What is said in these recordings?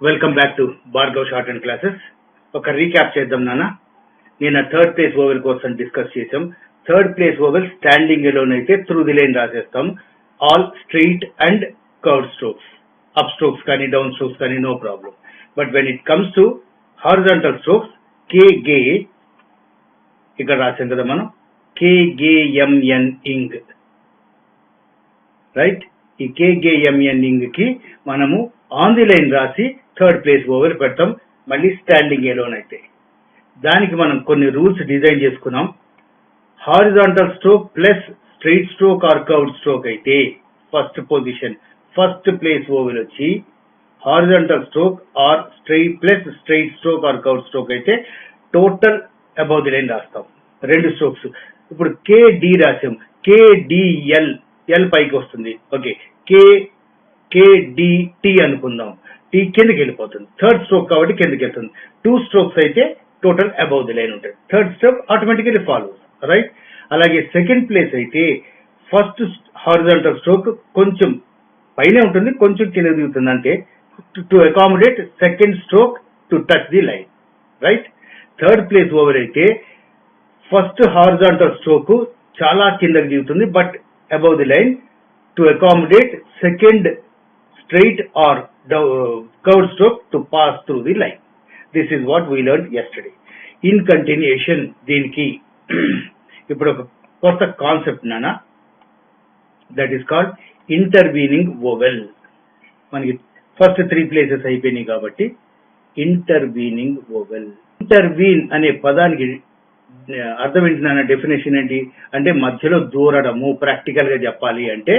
Welcome back to Bhargav shorthand classes. ఒక recap చేద్దాం నాన్న. నేను థర్డ్ ప్లేస్ ఓవెల్ కోసం డిస్కస్ చేసాం. థర్డ్ ప్లేస్ ఓవెల్ స్టాండింగ్ ఎలోనైతే త్రూ ది లైన్ రాసేస్తాం. All straight and curve strokes, up strokes కానీ డౌన్ స్ట్రోక్స్ కానీ no problem. But when it comes to horizontal strokes, కే ఇక్కడ రాసాం కదా మనం, కేగేఎంఎన్ ఇంగ్, రైట్? ఈ కేగేఎంఎన్ ఇంగ్ కి మనము ఆన్ ది లైన్ రాసి థర్డ్ ప్లేస్ ఓవెల్ పెడతాం, మళ్ళీ స్టాండింగ్ ఎలోనైతే. దానికి మనం కొన్ని రూల్స్ డిజైన్ చేసుకున్నాం. Horizontal stroke plus straight stroke or curved stroke అయితే first position, first place vowel వచ్చి, horizontal stroke or plus straight stroke or curved stroke అయితే టోటల్ అబౌవ్ ది లైన్ రాస్తాం. రెండు స్ట్రోక్స్. ఇప్పుడు కేడి రాసాం, కేడిఎల్, ఎల్ పైకి వస్తుంది. ఓకే, కేడిటి అనుకుందాం, టీ కిందకి వెళ్ళిపోతుంది. థర్డ్ స్ట్రోక్ కాబట్టి కిందకి వెళ్తుంది. టూ స్ట్రోక్స్ అయితే టోటల్ అబౌవ్ ది లైన్ ఉంటుంది. Third stroke automatically follows, right? అలాగే సెకండ్ ప్లేస్ అయితే ఫస్ట్ హారిజాంటల్ స్ట్రోక్ కొంచెం పైనే ఉంటుంది, కొంచెం కింద దిగుతుంది. అంటే to accommodate second stroke to touch the line, right? Third place over అయితే ఫస్ట్ హారిజాంటల్ స్ట్రోక్ చాలా కిందకి దిగుతుంది, but above the line to accommodate second straight or curved stroke to pass through the line. This is what we learned yesterday. In continuation, దీనికి ఇప్పుడు ఒక కొత్త concept నానా, that is called intervening vowel. మనకి first 3 places అయిపోయినాయి కాబట్టి intervening oval. Intervene అనే పదానికి అర్థం ఏంటి నాన్న? డెఫినేషన్ ఏంటి అంటే మధ్యలో దూరడము. ప్రాక్టికల్ గా చెప్పాలి అంటే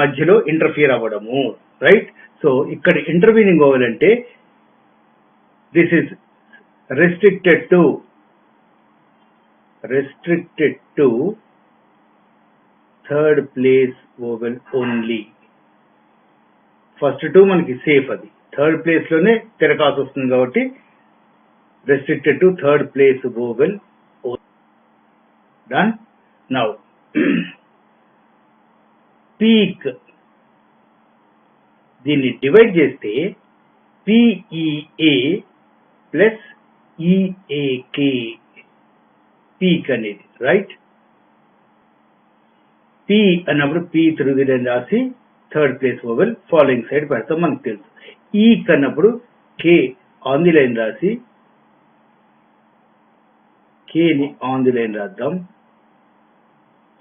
మధ్యలో ఇంటర్ఫియర్ అవ్వడము, రైట్? సో ఇక్కడ ఇంటర్వీనింగ్ ఓవెల్ అంటే this is restricted to third place vowel only. First 2 మనకి సేఫ్, అది థర్డ్ ప్లేస్ లోనే తిరకాల్సి వస్తుంది కాబట్టి restricted to third place vowel. Done. Now పీక్, దీన్ని డివైడ్ చేస్తే పిఈఏ ప్లస్ ఈఏకే, పీక్ అనేది, రైట్? పి అన్నప్పుడు పి త్రూ ది లైన్ రాసి third place vowel following side పెడతాం, మనకు తెలుసు. ఈ కన్నప్పుడు కే ఆన్ ది లైన్ రాసి కేని ఆన్ ది లైన్ రాద్దాం,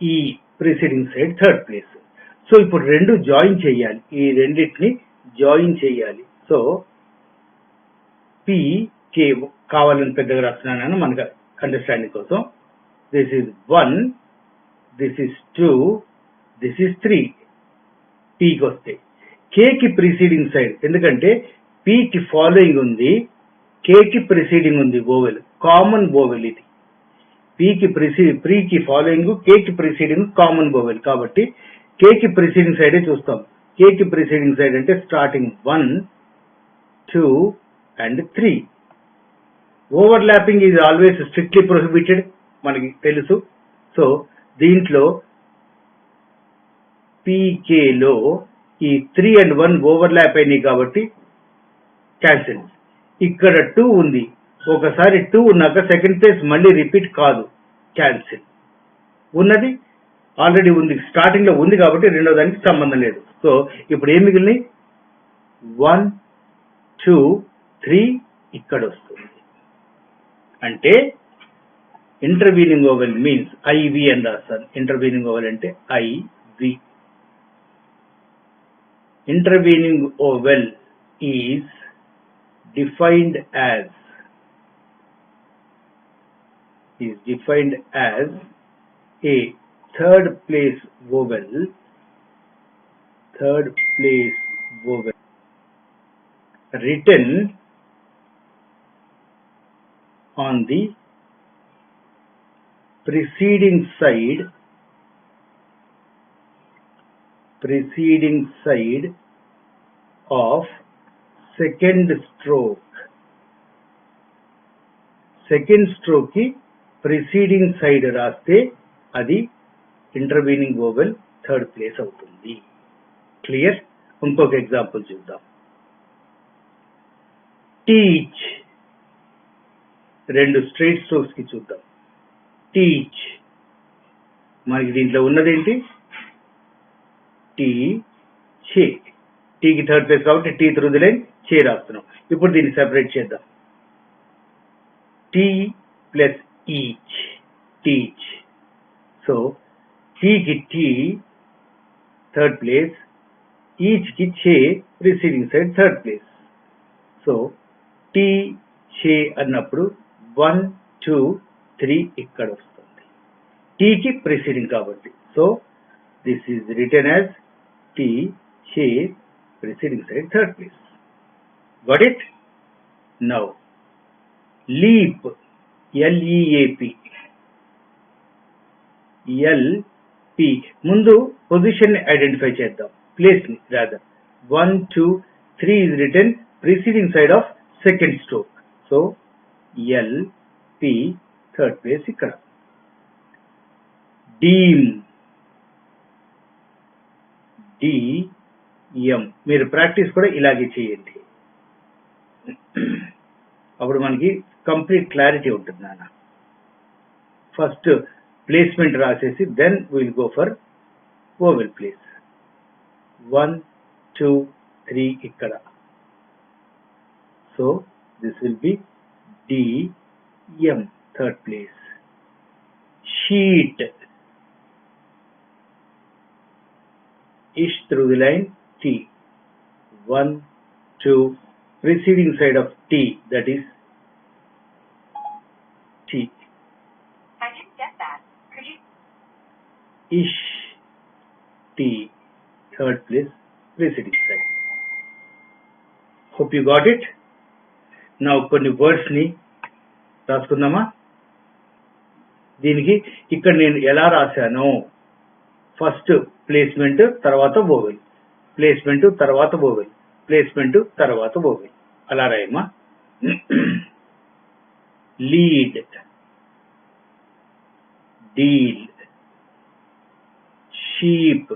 ఈ preceding side third place. So ఇప్పుడు రెండు జాయిన్ చేయాలి, ఈ రెండింటిని జాయిన్ చేయాలి. సో పి కే కావాలని పెద్దగా రాస్తున్నాను మనకు అండర్స్టాండింగ్ కోసం. This is 1, this is 2, this is 3. పీకి వస్తే కేకి ప్రిసీడింగ్ సైడ్, ఎందుకంటే పీకి ఫాలోయింగ్ ఉంది, కేకి ప్రిసీడింగ్ ఉంది ఓవెల్, కామన్ ఓవెల్ ఇది. ప్రీకి ఫాలోయింగ్, కేకి ప్రిసీడింగ్ కామన్ ఓవెల్ కాబట్టి కేకి ప్రిసీడింగ్ సైడే చూస్తాం. కేకి ప్రిసీడింగ్ సైడ్ అంటే starting 1, 2 and 3. Overlapping is always strictly prohibited, మనకి తెలుసు. సో దీంట్లో పీకేలో ఈ 3 and 1 ఓవర్లాప్ అయినాయి కాబట్టి క్యాన్సిల్. ఇక్కడ 2 ఉంది, ఒకసారి 2 ఉన్నాక సెకండ్ ప్లేస్ మళ్ళీ రిపీట్ కాదు, క్యాన్సిల్. ఉన్నది ఆల్రెడీ ఉంది, స్టార్టింగ్ లో ఉంది కాబట్టి రెండో దానికి సంబంధం లేదు. సో ఇప్పుడు ఏం మిగిలినాయి? 1, 2, 3 ఇక్కడ వస్తుంది. అంటే ఇంటర్వీనింగ్ ఓవెల్ మీన్స్ ఐవి అని రాస్తాను. ఇంటర్వీనింగ్ ఓవెల్ అంటే IV. Intervening vowel is defined as a third place vowel written on the preceding side of second stroke కి ప్రిసీడింగ్ సైడ్ రాస్తే అది ఇంటర్వీనింగ్ ఓవెల్ థర్డ్ ప్లేస్ అవుతుంది. క్లియర్? ఇంకొక example చూద్దాం. Teach, రెండు స్ట్రైట్ స్ట్రోక్స్ కి చూద్దాం. టీచ్, మనకి దీంట్లో ఉన్నదేంటి? టీ చే, టీకి థర్డ్ ప్లేస్ కాబట్టి టీ త్రూ ది లైన్ చే రాస్తున్నాం. ఇప్పుడు దీన్ని సెపరేట్ చేద్దాం. టీ ప్లస్ ఈచ్, టీచ్. సో టీకి టీ థర్డ్ ప్లేస్, ఈచ్ కి చే preceding side third place. So టీ చే అన్నప్పుడు 1 2 3 ఇక్కడ వస్తుంది, టీకి ప్రిసీడింగ్ కాబట్టి. So this is return as T chay preceding side third place. Got it? Now leap, LEAP, LP. ముందు పొజిషన్ ని ఐడెంటిఫై చేద్దాం, ప్లేస్ ని rather. 1 2 3 is written preceding side of second stroke. So LP third place ఇక్కడ. డీమ్, DM. మీరు practice కూడా ఇలాగే చేయండి, అప్పుడు మనకి కంప్లీట్ క్లారిటీ ఉంటుంది నాన్న. ఫస్ట్ ప్లేస్మెంట్ రాసేసి then will go for vowel place. 1 2 3 ఇక్కడ. So this will be DM third place. Sheet, ish through the line T. 1 2 preceding side of T, that is T. I didn't get that. Could you? Ish T third place preceding side. Hope you got it. Now కొన్ని words ని రాసుకుందామా? దీనికి ఇక్కడ నేను ఎలా రాశాను? First placement తర్వాత vowel, placement తర్వాత వోవెల్, ప్లేస్మెంట్ తర్వాత వోవెల్, అలా రాయమ్మా. Lead, deal, sheep,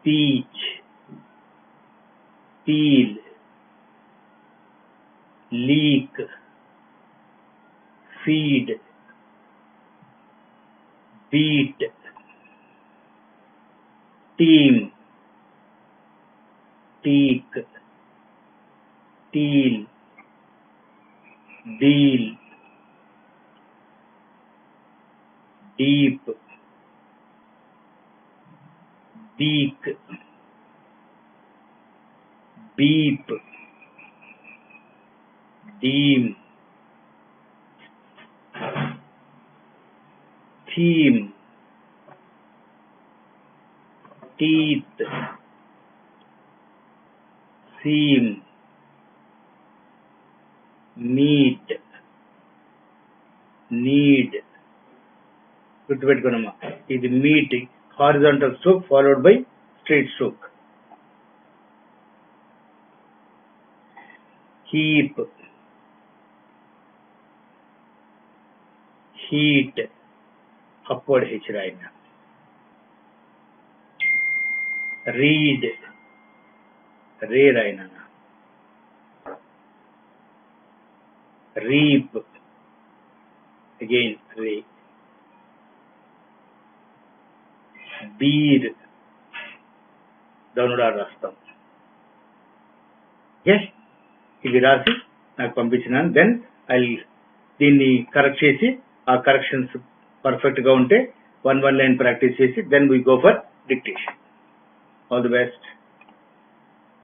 peach, peel, leak, feed, beat, team, teak, teal, deal, deep, beak, beep, deem, theme, teeth, seam, meat, need. గుర్తుపెట్టుకోనమ్మా, ఇది meet horizontal stroke followed by straight stroke. Heap, heat, upward H రాయన. Read, ray రాయన. Reap, again ray. Beer, download రాస్తాం. Yes, ఇది రాసి నాకు పంపించినాను. Then I దీన్ని కరెక్ట్ చేసి, ఆ కరెక్షన్స్ పర్ఫెక్ట్ గా ఉంటే 1 లైన్ ప్రాక్టీస్ చేసి then we go for dictation. All the best.